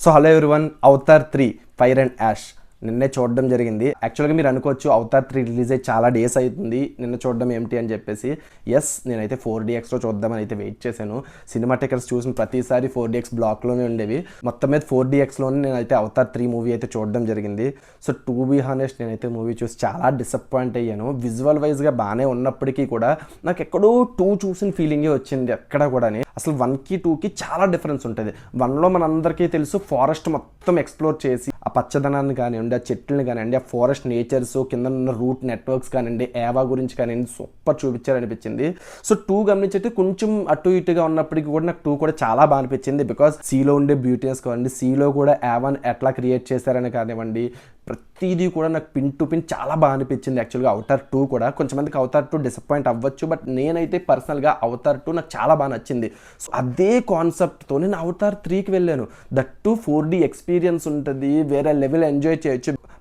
So hello everyone, Avatar 3 Fire and Ash నిన్నే చూడడం జరిగింది. యాక్చువల్గా మీరు అనుకోవచ్చు అవతార్ 3 రిలీజ్ అయ్యి చాలా డేస్ అవుతుంది, నిన్న చూడడం ఏమిటి అని చెప్పేసి. ఎస్, నేనైతే 4DXలో చూద్దామని అయితే వెయిట్ చేశాను. సినిమా టికెట్స్ చూసిన ప్రతిసారి 4DX బ్లాక్లోనే ఉండేవి. మొత్తం మీద 4DXలోనే నేనైతే అవతార్ 3 మూవీ అయితే చూడడం జరిగింది. సో టు బీ హానెస్ట్, నేనైతే మూవీ చూసి చాలా డిసప్పాయింట్ అయ్యాను. విజువల్ వైజ్గా బాగానే ఉన్నప్పటికీ కూడా నాకు ఎక్కడో 2 చూసిన ఫీలింగే వచ్చింది. ఎక్కడ కూడా అసలు 1కి 2కి చాలా డిఫరెన్స్ ఉంటుంది. 1లో మనందరికీ తెలుసు ఫారెస్ట్ మొత్తం ఎక్స్ప్లోర్ చేసి ఆ పచ్చదనాన్ని కానివ్వండి, ఆ చెట్లని కానివ్వండి, ఆ ఫారెస్ట్ నేచర్స్, కింద ఉన్న రూట్ నెట్వర్క్స్ కానివ్వండి, ఏవా గురించి కానివ్వండి, సూపర్ చూపించారనిపించింది. సో 2 గమనించైతే కొంచెం అటు ఇటుగా ఉన్నప్పటికీ కూడా నాకు 2 కూడా చాలా బాగా అనిపించింది. బికాస్ సీలో ఉండే బ్యూటీనెస్ కానివ్వండి, సీలో కూడా ఏవాన్ ఎట్లా క్రియేట్ చేశారని కానివ్వండి, ప్రతిదీ కూడా నాకు పిన్ టు పిన్ చాలా బాగా అనిపించింది. యాక్చువల్గా అవతార్ 2 కూడా కొంచెంమందికి అవతార్ 2 డిసప్పాయింట్ అవ్వచ్చు, బట్ నేనైతే పర్సనల్గా అవతార్ 2 నాకు చాలా బాగా నచ్చింది. సో అదే కాన్సెప్ట్తో నేను అవతార్ 3కి వెళ్ళాను. దట్ టు 4D ఎక్స్పీరియన్స్ ఉంటుంది, వేరే లెవెల్ ఎంజాయ్ చేయొచ్చు.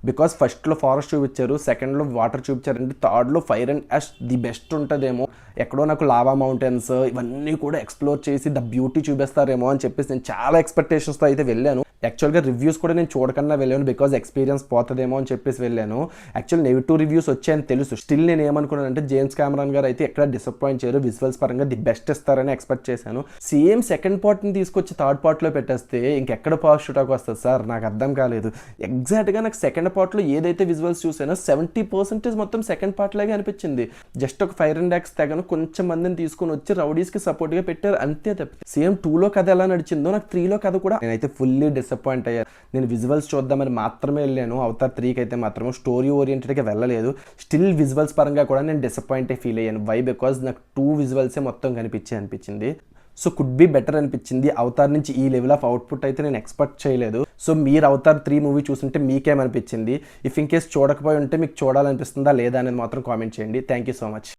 బికాస్ ఫస్ట్లో ఫారెస్ట్ చూపించారు, సెకండ్లో వాటర్ చూపించారంటే థర్డ్లో fire and ash the best ఉంటుందేమో. ఎక్కడో నాకు లావా మౌంటైన్స్ ఇవన్నీ కూడా ఎక్స్ప్లోర్ చేసి ద బ్యూటీ చూపిస్తారేమో అని చెప్పేసి నేను చాలా ఎక్స్పెక్టేషన్స్తో అయితే వెళ్ళాను. యాక్చువల్గా రివ్యూస్ కూడా నేను చూడకన్నా వెళ్ళాను, బికాజ్ ఎక్స్పీరియన్స్ పోతుందేమో అని చెప్పేసి వెళ్ళాను. యాక్చువల్ నెగిటివ్ రివ్యూస్ వచ్చాయని తెలుసు. స్టిల్ నేను ఏమనుకున్నానంటే జేమ్స్ కెమెరాన్ గారు అయితే ఎక్కడ డిసప్పాయింట్ చేయరు, విజువల్స్ పరంగా ది బెస్ట్ ఇస్తారని ఎక్స్పెక్ట్ చేశాను. సేమ్ సెకండ్ పార్ట్ని తీసుకొచ్చి థర్డ్ పార్ట్లో పెట్టేస్తే ఇంకెక్కడ పాజిటివ్ టాక్ వస్తుంది సార్, నాకు అర్థం కాలేదు. ఎగ్జాక్ట్గా నాకు సెకండ్ పార్ట్లో ఏదైతే విజువల్స్ చూసానో 70% మొత్తం సెకండ్ పార్ట్ లాగే అనిపించింది. జస్ట్ ఒక ఫైర్ అండ్ యాక్స్ తెగను కొంచెం మందిని తీసుకొని వచ్చి రౌడీస్కి సపోర్ట్గా పెట్టారు, అంతే తప్ప సేమ్ 2లో కథ ఎలా నడిచిందో నాకు 3లో కథ కూడా నేనైతే ఫుల్లీ డిసప్పాయింట్ అయ్యాను. నేను విజువల్స్ చూద్దామని మాత్రమే వెళ్ళాను, అవతార్ 3కి అయితే మాత్రం స్టోరీ ఓరియంటెడ్గా వెళ్ళలేదు. స్టిల్ విజువల్స్ పరంగా కూడా నేను డిసప్పాయింట్ ఫీల్ అయ్యాను. వై? బికాజ్ నాకు 2 విజువల్సే మొత్తం అనిపించింది. సో కుడ్ బి బెటర్ అనిపించింది. అవతార్ నుంచి ఈ లెవెల్ ఆఫ్ అవుట్పుట్ అయితే నేను ఎక్స్పెక్ట్ చేయలేదు. సో మీరు అవతార్ 3 మూవీ చూస్తుంటే మీకేమనిపించింది? ఇఫ్ ఇన్ కేస్ చూడకపోయి ఉంటే మీకు చూడాలనిపిస్తుందా లేదా అనేది మాత్రం కామెంట్ చేయండి. Thank you so much.